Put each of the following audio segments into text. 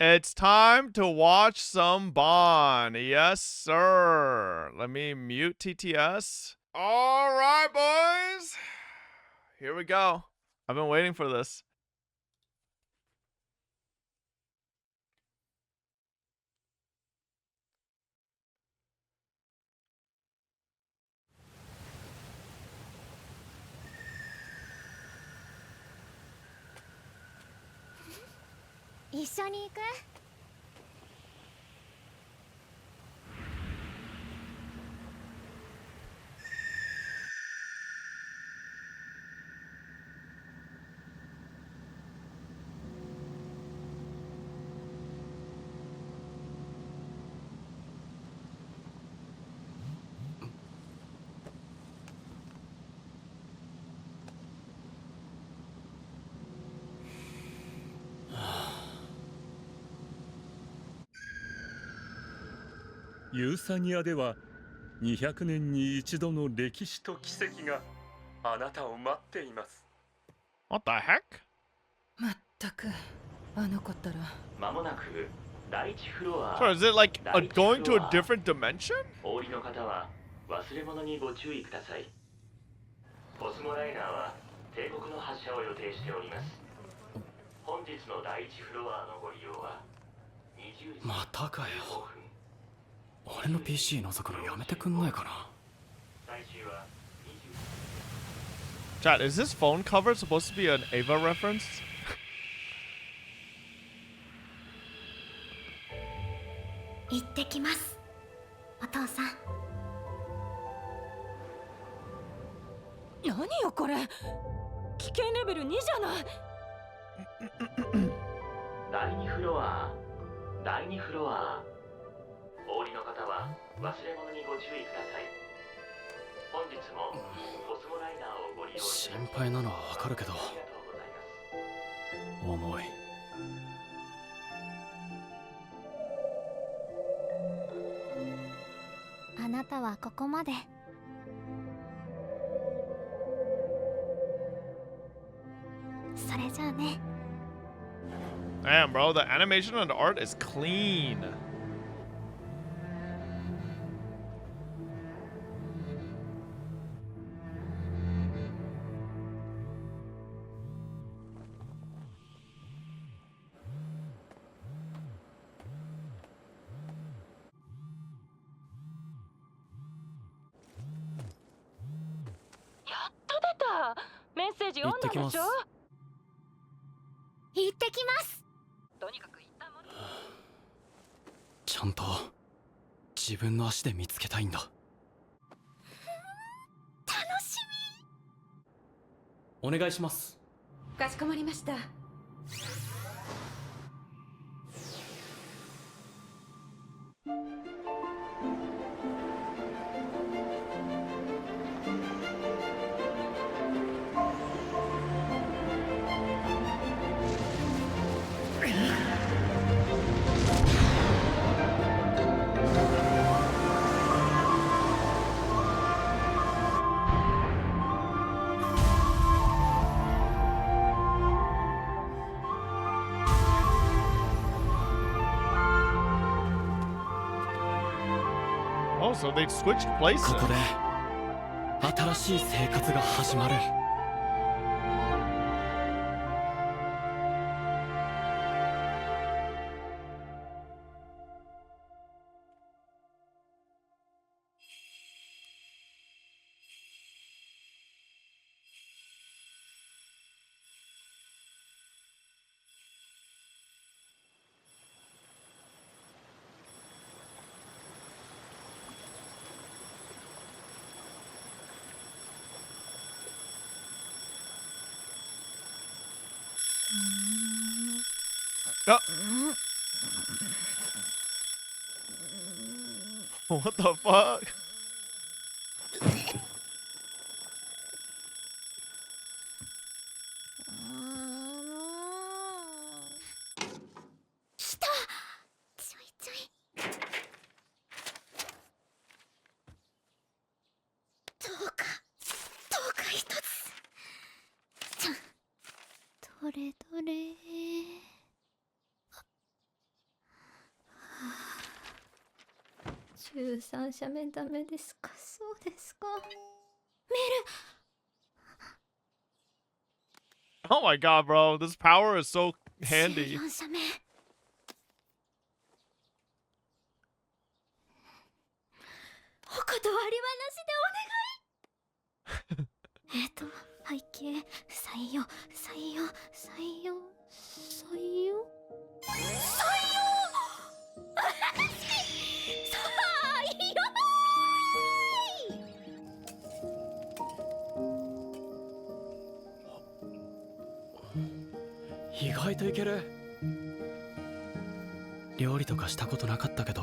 It's time to watch some Bâan. Yes, sir. Let me mute TTS. All right, boys. Here we go. I've been waiting for this.ユーサニアでは200年に一度の歴史と奇跡があなたを待っています。What the heck? まったくあの子ったら。まもなく第一フロア。 So is it like going to a different dimension? お降りの方は忘れ物にご注意ください。コスモライナーは帝国の発射を予定しております。本日の第一フロアのご利用は20時またかよ。15分。俺の PC 覗くのやめてくんないかな。最終は Chat, is this phone cover supposed to be an Ava reference? 行ってきます、お父さん。何よこれ、危険レベル2じゃない。第2フロア、第2フロア。お降りの方は忘れ物にご注意ください。本日もコスモライナーをご利用心配なのはわかるけどありがとうございます。重い。あなたはここまで。それじゃあね。 Damn, bro, the animation and the art is clean. Message 読んだでしょ。行ってきます。とにかく一旦戻る。ちゃんと自分の足で見つけたいんだ。楽しお願いします。かしこまりました。Oh, so they switched places. ここで新しい生活が始まる。What the fuck? 来た。ちょいちょい。どうか一つ。どれどれ。13社目ダメですか。そうですか。メ Oh my god, bro. This power is so ール handy. 14社目。お断りはなしでお願い。背景採用採用採用採用採用意外といける。料理とかしたことなかったけど、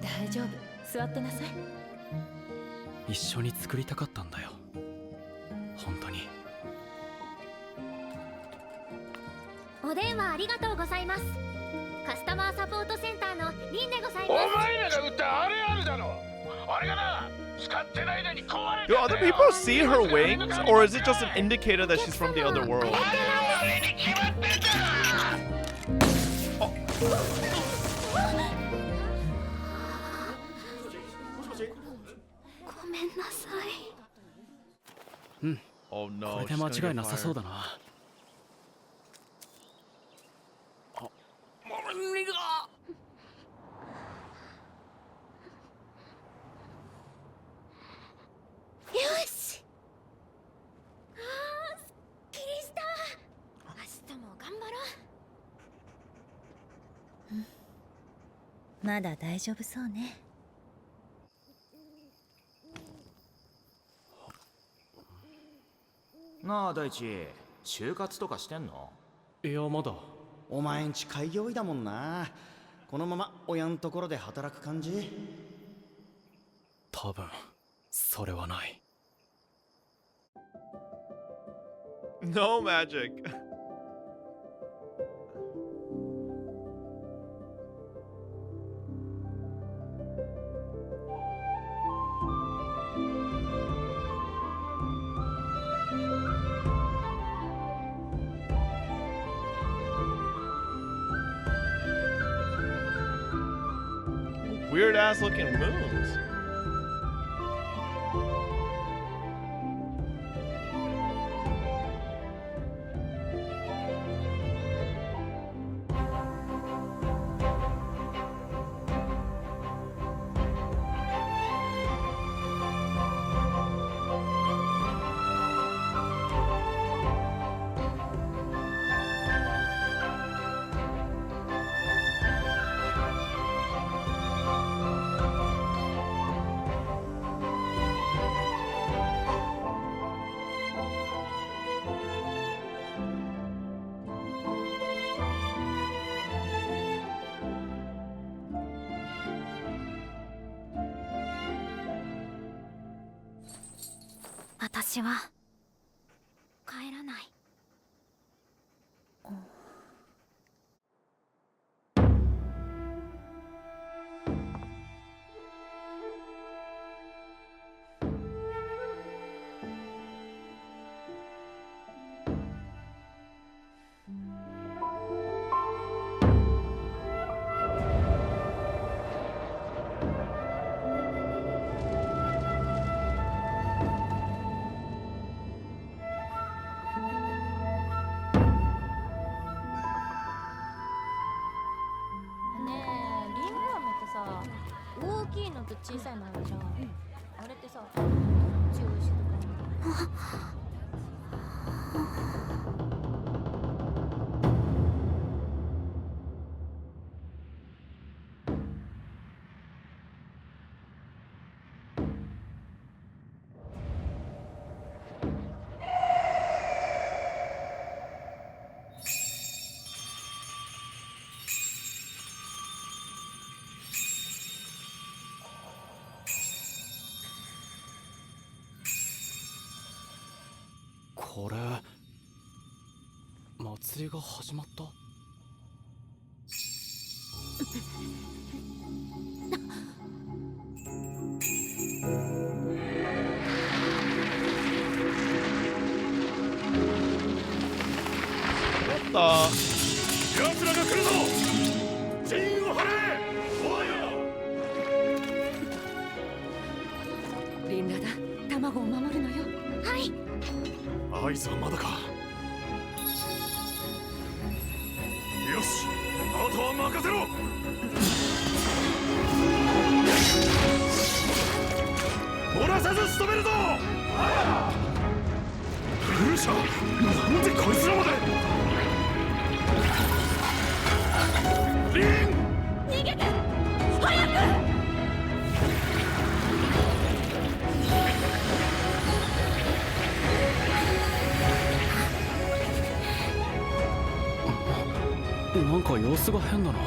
大丈夫、座ってなさい。一緒に作りたかったんだよ、本当に。お電話ありがとうございます。カスタマーサポートセンターのリンでございおます。前らが売ったあれあるだろ。あれがな、使ってない間に壊れ Do たん other だよ。 people see her wings? Or is it just an indicator that she's from the other world? あれに決まってんだ。ごめんなさい。Oh こ no. れで she's 間 gonna 違いな get さそう fired. だな。よし。あー、すっきりした。明日も頑張ろう。まだ大丈夫そうね。なあ大地、就活とかしてんの？いや、まだ。お前んち開業医だもんな。このまま親んところで働く感じ？多分それはない。 No magic. Weird ass looking moons.私は帰らない。ねえ、りんご飴ってさ、大きいのと小さいのあるじゃん。あれってさ、どっち美味しいとかあるの？これ祭りが始まった？What the? 奴らが来るぞ。陣を張れ。おいよ。卵を守るのよ。はい。合図はまだか。よし、あとは任せろ。漏らさず仕留めるぞ。風車、なんでこいつらまで。リン、逃げて、早く。なんか様子が変だな。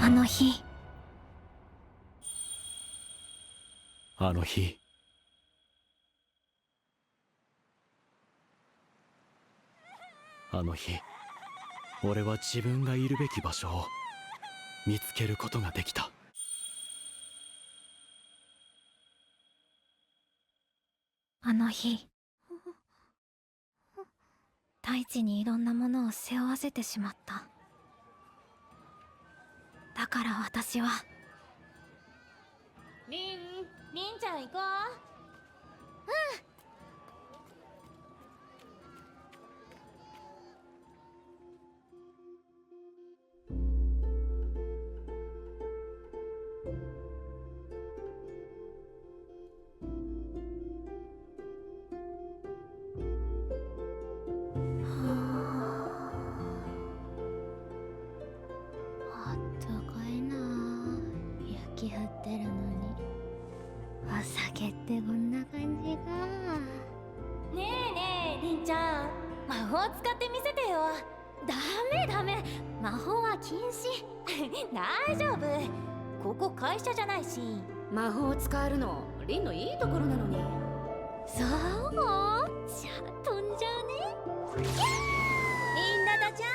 あの日、あの日、あの日、俺は自分がいるべき場所を見つけることができた。あの日、大地にいろんなものを背負わせてしまった。だから私はりんちゃん行こあったかいなあ。雪降ってるのにお酒ってこんな感じか。う。ねえねえりんちゃん、魔法使ってみせてよ。ダメ、魔法は禁止。大丈夫、ここ会社じゃないし。魔法を使えるのリンのいいところなのに。そう、じゃあ飛んじゃうね。みんなだじゃん。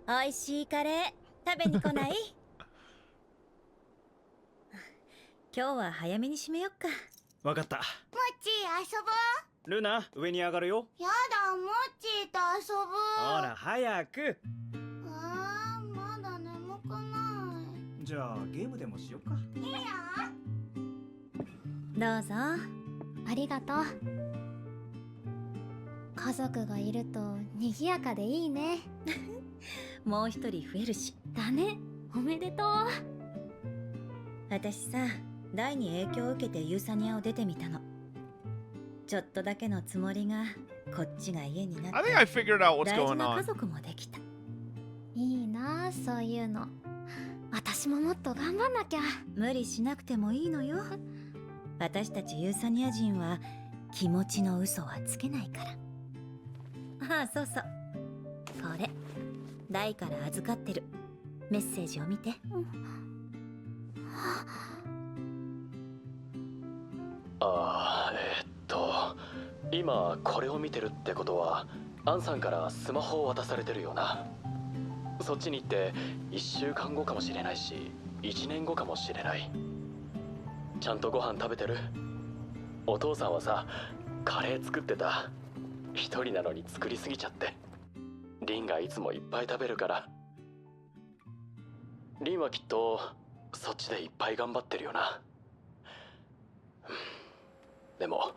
おいしいカレー食べに来ない？今日は早めに締めよっか。わかった。もっち遊ぼう。ルナ、上に上がるよ。やだ、もっちと遊ぶ。ほら早く。まだ眠くなじゃあゲームでもしようか。い。いいよ。どうぞ。ありがとう。家族がいると賑やかでいいね。もう一人増えるし。だね、おめでとう。私さ、大に影響を受けてユーサニアを出てみたの。ちょっとだけのつもりがこっちが家になって、 I think I figured out what's 大事 going な家 on. 族もできた。いいなあ、そういうの。私ももっと頑張んなきゃ。無理しなくてもいいのよ。私たちユーサニア人は気持ちの嘘はつけないから。ああ、そうそう、これ大から預かってる。メッセージを見て。今これを見てるってことはアンさんからスマホを渡されてるよな。そっちに行って1週間後かもしれないし1年後かもしれない。ちゃんとご飯食べてる？お父さんはさ、カレー作ってた。一人なのに作りすぎちゃって。リンがいつもいっぱい食べるから。リンはきっとそっちでいっぱい頑張ってるよな。でも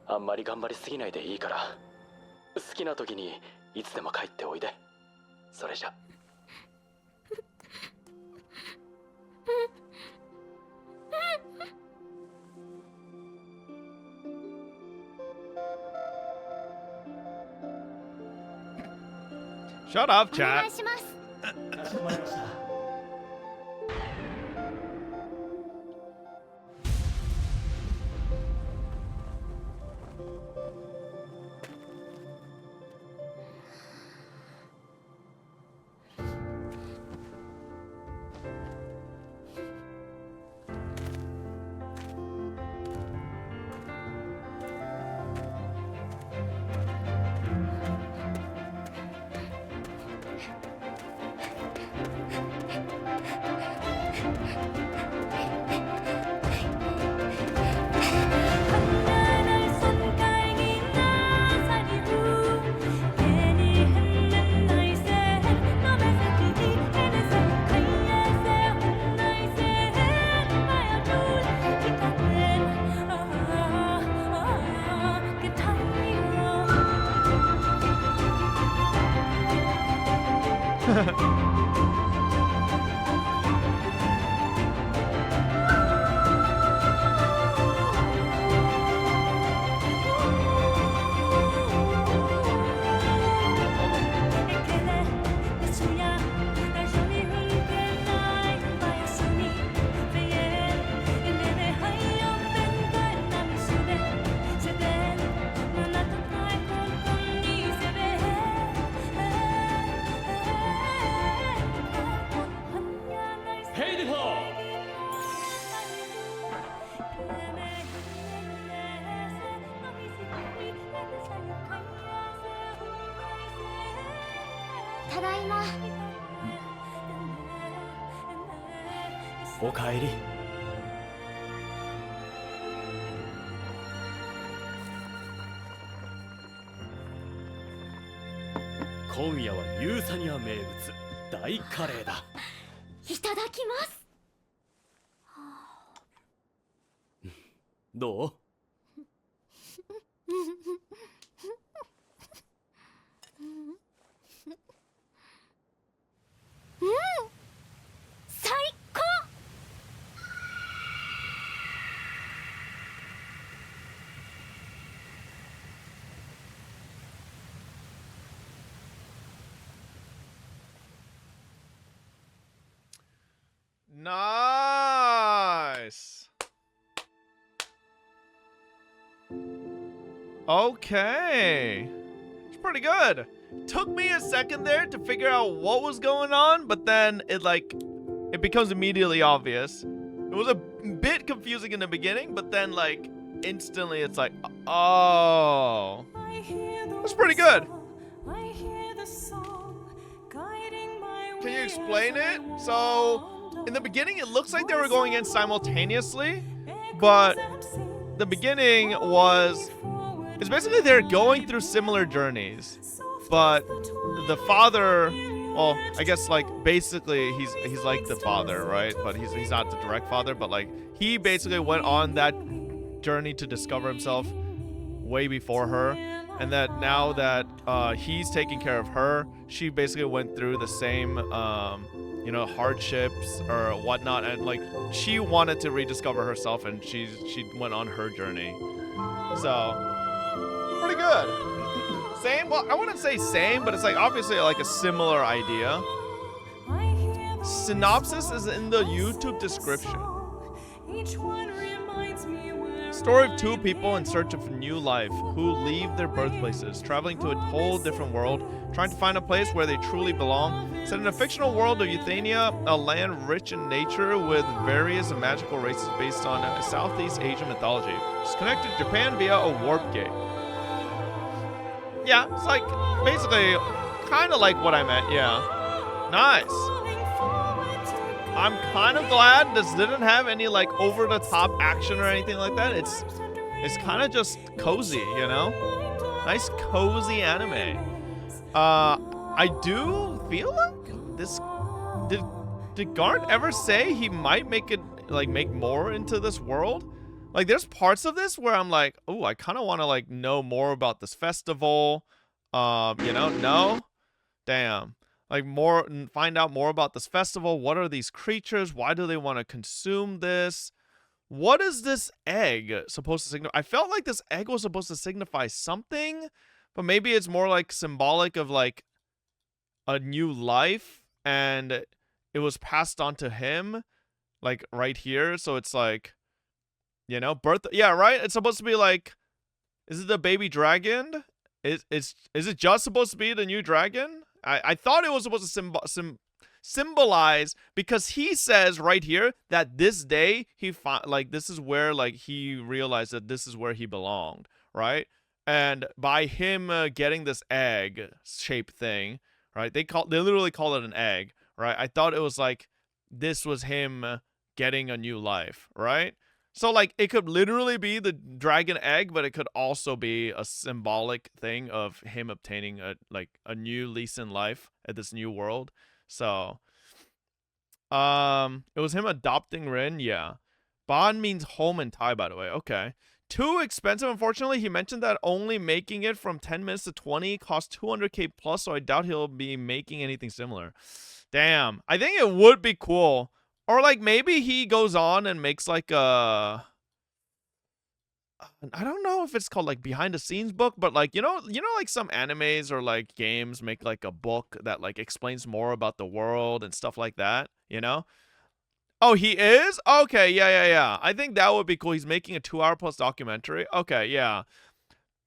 あんまり頑張りすぎないでいいから、好きな時にいつでも帰っておいで。それじゃ。Shut up, お願 chat. いします。かしこまりました。ただいま。おかえり。今夜はユーサニア名物大カレーだ。いただきます。どう？最高。Nice. Okay. It's pretty good. Took me a second there to figure out what was going on, but then it becomes immediately obvious. It was a bit confusing in the beginning, but then instantly it's like, oh. That's pretty good. Can you explain it? So, in the beginning, it looks like they were going in simultaneously, but the beginning it's basically they're going through similar journeys, but the father, well, I guess basically he's like the father, right? But he's not the direct father, but he basically went on that journey to discover himself way before her, and that now that he's taking care of her, she basically went through the same hardships or whatnot, and she wanted to rediscover herself, and she went on her journey. So pretty good. Same, well, I wouldn't say same, but it's obviously a similar idea. Synopsis is in the YouTube description. Story of two people in search of a new life who leave their birthplaces, traveling to a whole different world, trying to find a place where they truly belong. Set in a fictional world of Euthania, a land rich in nature with various magical races based on Southeast Asian mythology. It's connected to Japan via a warp gate. Yeah, it's basically kind of like what I meant, yeah. Nice. I'm kind of glad this didn't have any over-the-top action or anything like that. It's kind of just cozy, you know? Nice cozy anime. I do feel like this... Did Garnt ever say he might make it, make more into this world? There's parts of this where I'm like, oh, I kind of want to, know more about this festival. No? Damn. Find out more about this festival. What are these creatures? Why do they want to consume this? What is this egg supposed to signify? I felt like this egg was supposed to signify something, but maybe it's more symbolic of a new life, and it was passed on to him, right here. So it's birth. Yeah, right. It's supposed to be is it the baby dragon? Is it just supposed to be the new dragon? I thought it was supposed to symbolize, because he says right here that this day this is where he realized that this is where he belonged, right? And by him getting this egg shaped thing, right? They literally call it an egg, right? I thought it was this was him getting a new life, right? So it could literally be the dragon egg, but it could also be a symbolic thing of him obtaining a new lease in life at this new world. So it was him adopting Rin, yeah. Bâan means home in Thai, by the way. Okay. too expensive, unfortunately. He mentioned that only making it from 10 minutes to 20 costs 200k plus, so I doubt he'll be making anything similar. Damn. I think it would be cool. Or like maybe he goes on and makes like a, I don't know if it's called like behind the scenes book, but like like some animes or like games make like a book that like explains more about the world and stuff like that, you know? Oh, he is? Okay, yeah. I think that would be cool. He's making a 2-hour plus documentary. Okay, yeah.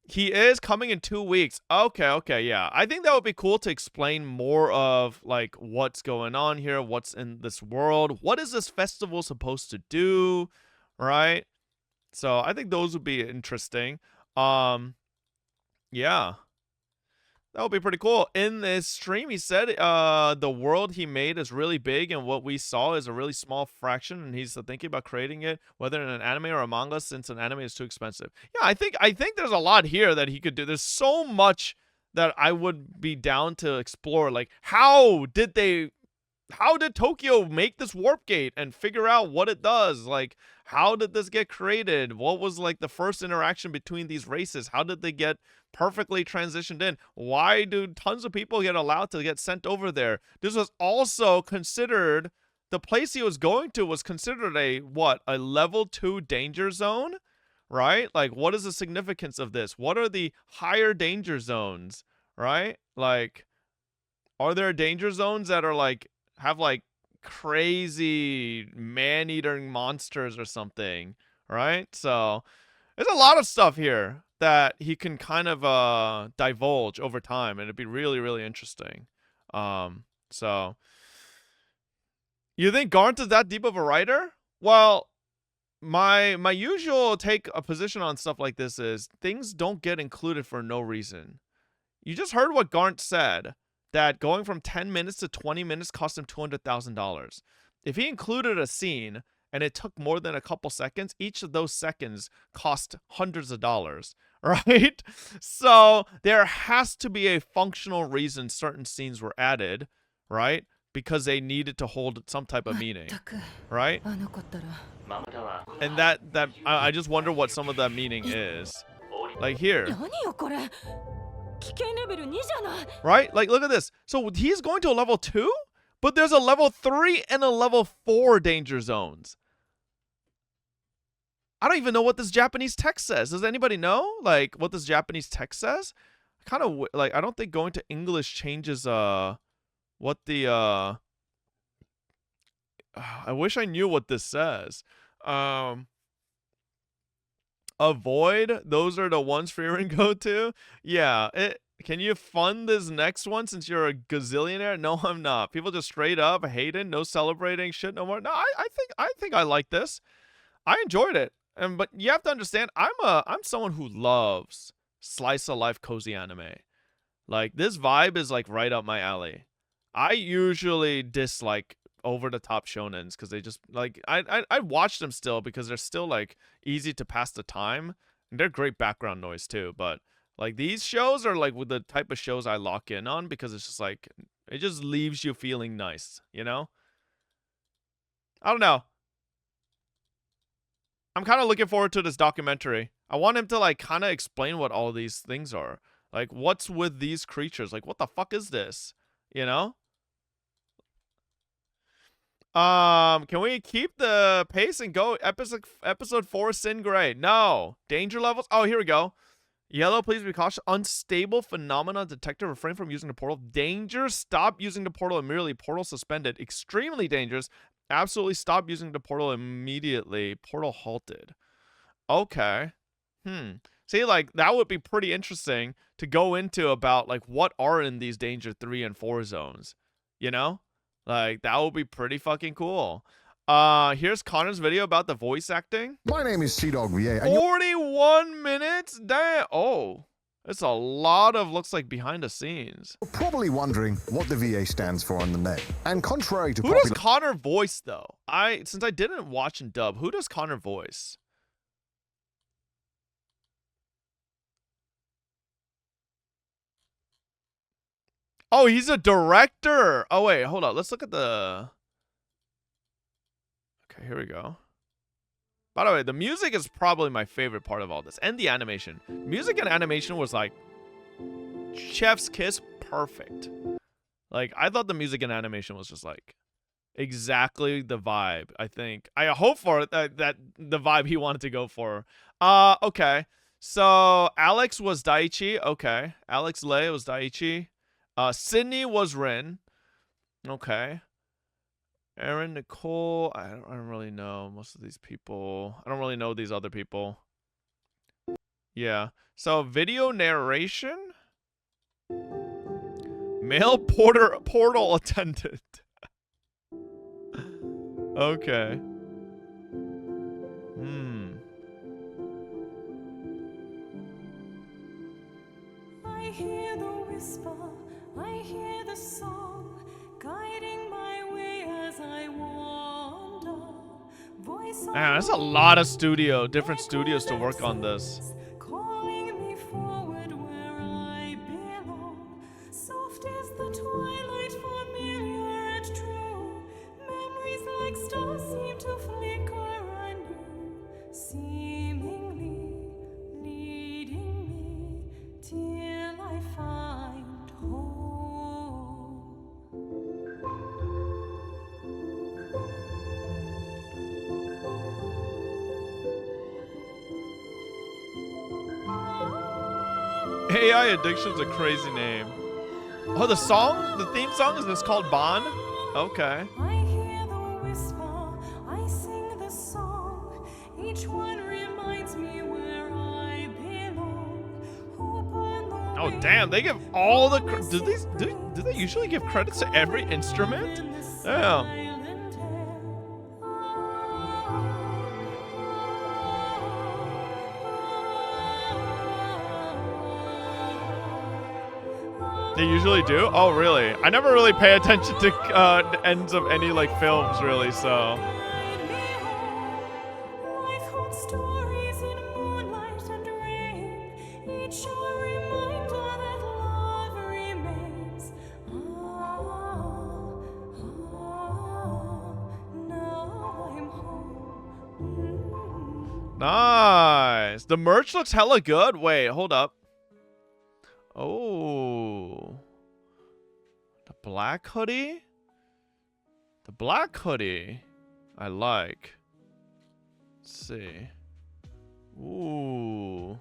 He is coming in 2 weeks. Okay, yeah. I think that would be cool to explain more of like what's going on here, what's in this world, what is this festival supposed to do, right? So I think those would be interesting. Yeah. That would be pretty cool. In this stream, he said the world he made is really big and what we saw is a really small fraction, and he's thinking about creating it, whether in an anime or a manga, since an anime is too expensive. Yeah, I think there's a lot here that he could do. There's so much that I would be down to explore. Like, how did Tokyo make this warp gate and figure out what it does? Like, how did this get created? What was like the first interaction between these races? How did they get perfectly transitioned in? Why do tons of people get allowed to get sent over there? This was also considered, the place he was going to was considered a level 2 danger zone, right? Like, what is the significance of this? What are the higher danger zones, right? Like, are there danger zones that are like have like crazy man-eating monsters or something, right? So there's a lot of stuff here that he can kind of divulge over time, and it'd be really, really interesting. So you think Garnt is that deep of a writer? Well, my usual take a position on stuff like this is things don't get included for no reason. You just heard what Garnt said, that going from 10 minutes to 20 minutes cost him $200,000. If he included a scene and it took more than a couple seconds, each of those seconds cost hundreds of dollars, right? So there has to be a functional reason certain scenes were added, right? Because they needed to hold some type of meaning, right? And that I just wonder what some of that meaning is. Like here. Right? Like, look at this. So he's going to a level 2, but there's a level 3 and a level 4 danger zones. I don't even know what this Japanese text says. Does anybody know, like, what this Japanese text says? Kind of, like, I don't think going to English changes, what the, I wish I knew what this says. Avoid, those are the ones Freeman go to. Yeah, can you fund this next one since you're a gazillionaire? No, I'm not. People just straight up hating, no celebrating, shit no more. No, I think I like this. I enjoyed it. But you have to understand, I'm someone who loves slice of life cozy anime. Like, this vibe is like right up my alley. I usually dislike over the top shonens because they just like I watch them still because they're still like easy to pass the time, and they're great background noise too. But like, these shows are like with the type of shows I lock in on because it's just like, it just leaves you feeling nice, you know? I don't know. I'm kind of looking forward to this documentary. I want him to like kind of explain what all these things are. Like, what's with these creatures? Like, what the fuck is this? You know? Can we keep the pace and go episode 4 Sin Gray? No. Danger levels? Oh, here we go. Yellow, please be cautious. Unstable phenomenon detector. Refrain from using the portal. Danger. Stop using the portal immediately. Portal suspended. Extremely dangerous. Absolutely stop using the portal immediately. Portal halted. Okay. See, like, that would be pretty interesting to go into about, like, what are in these danger 3 and 4 zones. You know? Like, that would be pretty fucking cool. Here's Connor's video about the voice acting. My name is Sea-Dog VA. 41 minutes? Damn. Oh, it's a lot of, looks like, behind the scenes. You're probably wondering what the VA stands for on the name. And contrary to who does Connor voice, though? Since I didn't watch and dub, who does Connor voice? Oh, he's a director. Oh, wait, hold on. Let's look at the... Okay, here we go. By the way, the music is probably my favorite part of all this, and the animation. Music and animation was like chef's kiss perfect. Like, I thought the music and animation was just like exactly the vibe. I hope for that the vibe he wanted to go for. Okay. So Alex was Daichi. Okay. Alex Lei was Daichi. Sydney was Rin. Okay. Aaron, Nicole, I don't really know most of these people. I don't really know these other people. Yeah. So video narration. Male portal attendant. Okay. I hear the whisper, I hear the song, guiding my way as I wander. Man, there's a lot of different studios to work on this. Calling me forward where I belong. Soft is the twilight, familiar and true. Memories like stars seem to flicker anew, seemingly leading me till I find home. AI Addiction's a crazy name. Oh, the theme song is this called Bâan? Okay. I hear the whisper, I sing the song. Each one reminds me where I belong. Oh damn, they give all the do they usually give credits to every instrument? Damn. They usually do? Oh, really? I never really pay attention to ends of any like films, really. So. Nice. The merch looks hella good. Wait, hold up. Oh. The black hoodie? The black hoodie I like. Let's see. Ooh.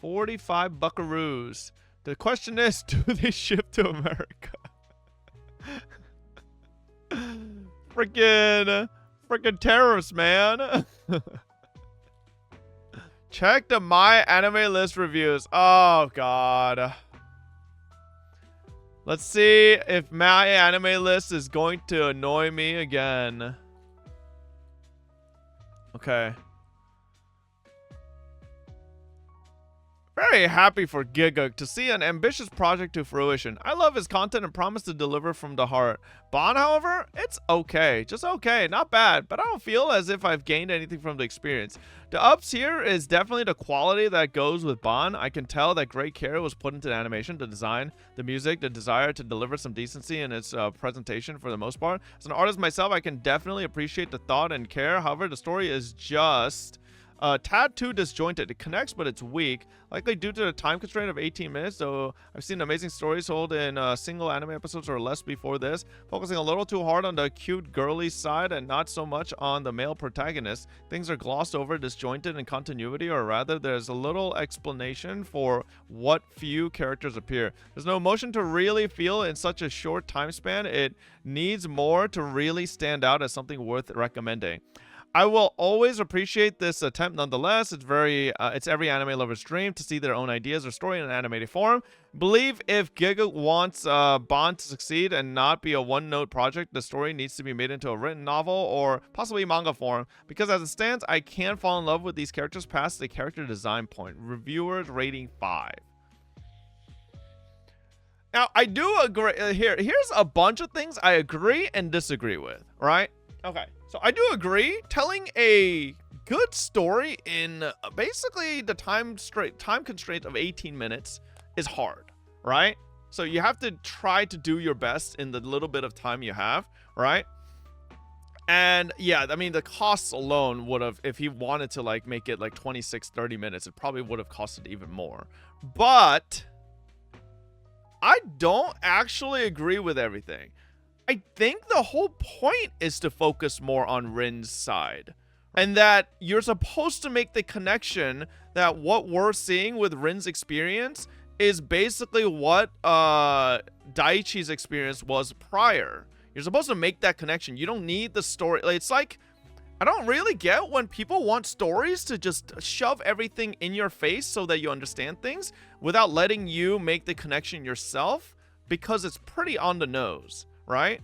45 buckaroos. The question is, do they ship to America? Freaking terrorists, man. Check the MyAnimeList Reviews. Oh, God. Let's see if MyAnimeList is going to annoy me again. Okay. Very happy for Gigguk to see an ambitious project to fruition. I love his content and promise to deliver from the heart. Bâan, however, it's okay. Just okay. Not bad, but I don't feel as if I've gained anything from the experience. The ups here is definitely the quality that goes with Bâan. I can tell that great care was put into the animation, the design, the music, the desire to deliver some decency in its presentation for the most part. As an artist myself, I can definitely appreciate the thought and care. However, the story is just tad too disjointed. It connects, but it's weak, likely due to the time constraint of 18 minutes, though I've seen amazing stories told in single anime episodes or less before this, focusing a little too hard on the cute girly side and not so much on the male protagonist. Things are glossed over, disjointed in continuity, or rather there's a little explanation for what few characters appear. There's no emotion to really feel in such a short time span. It needs more to really stand out as something worth recommending. I will always appreciate this attempt nonetheless. It's every anime lover's dream to see their own ideas or story in an animated form. Believe if Gigguk wants Bâan to succeed and not be a one-note project, the story needs to be made into a written novel or possibly manga form. Because as it stands, I can't fall in love with these characters past the character design point. Reviewers rating 5. Now, I do agree. Here's a bunch of things I agree and disagree with, right? Okay, so I do agree. Telling a good story in basically the time constraint of 18 minutes is hard, right? So you have to try to do your best in the little bit of time you have, right? And yeah, I mean, the costs alone would have, if he wanted to like make it like 26, 30 minutes, it probably would have costed even more. But I don't actually agree with everything. I think the whole point is to focus more on Rin's side. And that you're supposed to make the connection that what we're seeing with Rin's experience is basically what Daiichi's experience was prior. You're supposed to make that connection. You don't need the story. It's like, I don't really get when people want stories to just shove everything in your face so that you understand things without letting you make the connection yourself, because it's pretty on the nose, right?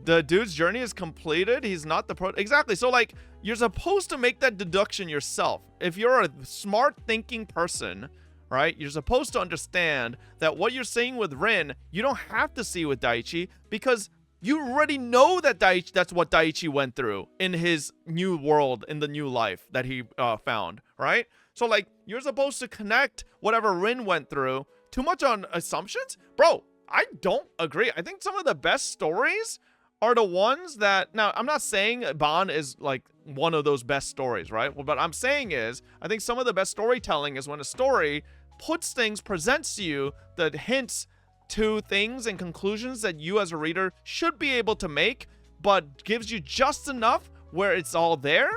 The dude's journey is completed. He's not the exactly. So like, you're supposed to make that deduction yourself. If you're a smart thinking person, right, you're supposed to understand that what you're seeing with Rin, you don't have to see with Daiichi, because you already know that that's what Daiichi went through in his new world, in the new life that he found, right? So like, you're supposed to connect whatever Rin went through. Too much on assumptions? Bro, I don't agree. I think some of the best stories are the ones that, now I'm not saying Bâan is like one of those best stories, right? Well, what I'm saying is, I think some of the best storytelling is when a story puts things, presents you the hints to things and conclusions that you as a reader should be able to make, but gives you just enough where it's all there,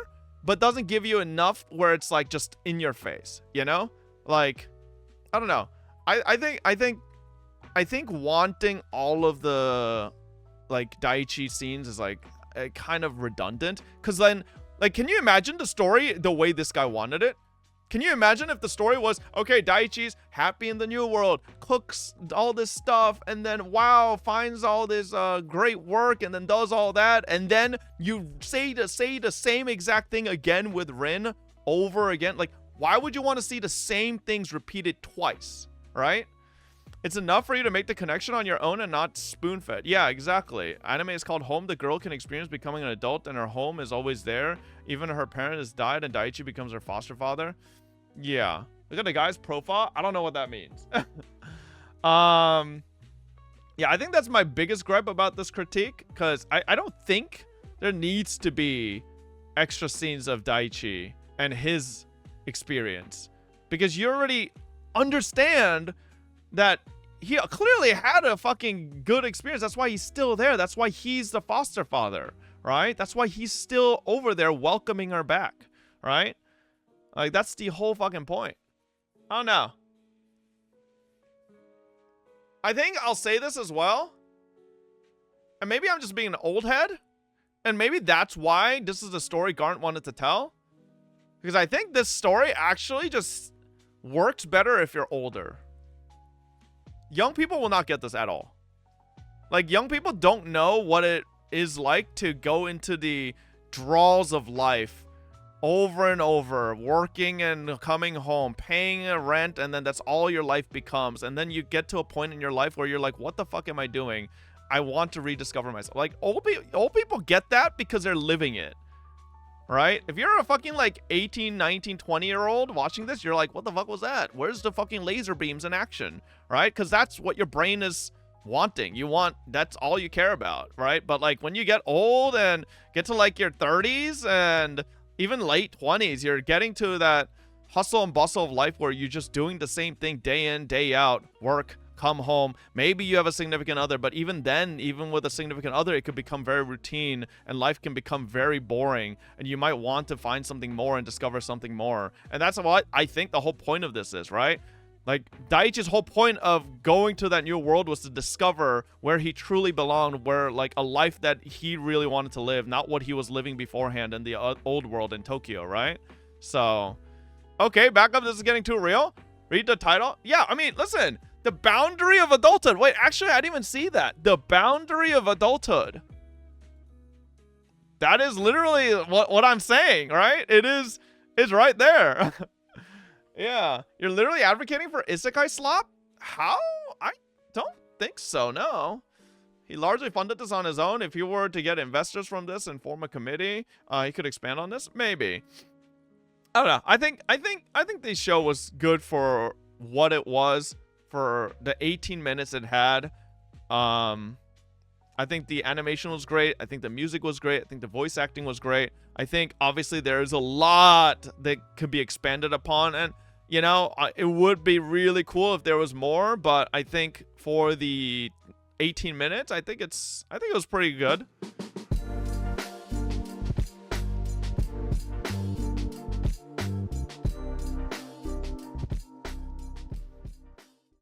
but doesn't give you enough where it's like just in your face, you know? Like, I don't know. I think wanting all of the like Daiichi scenes is like kind of redundant, because then like, can you imagine the story the way this guy wanted it? Can you imagine if the story was, okay, Daiichi's happy in the new world, cooks all this stuff, and then wow, finds all this great work, and then does all that, and then you say the same exact thing again with Rin over again? Like, why would you want to see the same things repeated twice, right? It's enough for you to make the connection on your own and not spoon-fed. Yeah, exactly. Anime is called Home. The girl can experience becoming an adult, and her home is always there. Even her parent has died, and Daiichi becomes her foster father. Yeah. Look at the guy's profile. I don't know what that means. Yeah, I think that's my biggest gripe about this critique, because I don't think there needs to be extra scenes of Daiichi and his experience, because you already understand that he clearly had a fucking good experience. That's why he's still there. That's why he's the foster father, right? That's why he's still over there welcoming her back, right? Like, that's the whole fucking point. I don't know. I think I'll say this as well, and maybe I'm just being an old head, and maybe that's why this is the story Garnt wanted to tell, because I think this story actually just works better if you're older. Young people will not get this at all. Like, young people don't know what it is like to go into the draws of life over and over, working and coming home, paying a rent, and then that's all your life becomes. And then you get to a point in your life where you're like, what the fuck am I doing? I want to rediscover myself. Like, old people get that because they're living it, right? If you're a fucking like 18, 19, 20-year-old watching this, you're like, what the fuck was that? Where's the fucking laser beams in action, right? Because that's what your brain is wanting. That's all you care about, right? But like, when you get old and get to like your 30s and even late 20s, you're getting to that hustle and bustle of life where you're just doing the same thing day in, day out, work, come home. Maybe you have a significant other, but even then, even with a significant other, it could become very routine and life can become very boring, and you might want to find something more and discover something more. And that's what I think the whole point of this is, right? Like, Daiichi's whole point of going to that new world was to discover where he truly belonged, where, like, a life that he really wanted to live, not what he was living beforehand in the old world in Tokyo, right? So, okay, back up. This is getting too real. Read the title. Yeah, I mean, listen. The boundary of adulthood. Wait, actually, I didn't even see that. The boundary of adulthood. That is literally what I'm saying, right? It's right there. Yeah. You're literally advocating for isekai slop? How? I don't think so, no. He largely funded this on his own. If he were to get investors from this and form a committee, he could expand on this? Maybe. I don't know. I think the show was good for what it was, for the 18 minutes it had. I think the animation was great. I think the music was great. I think the voice acting was great. I think obviously there's a lot that could be expanded upon, and you know, it would be really cool if there was more, but I think for the 18 minutes, I think it was pretty good.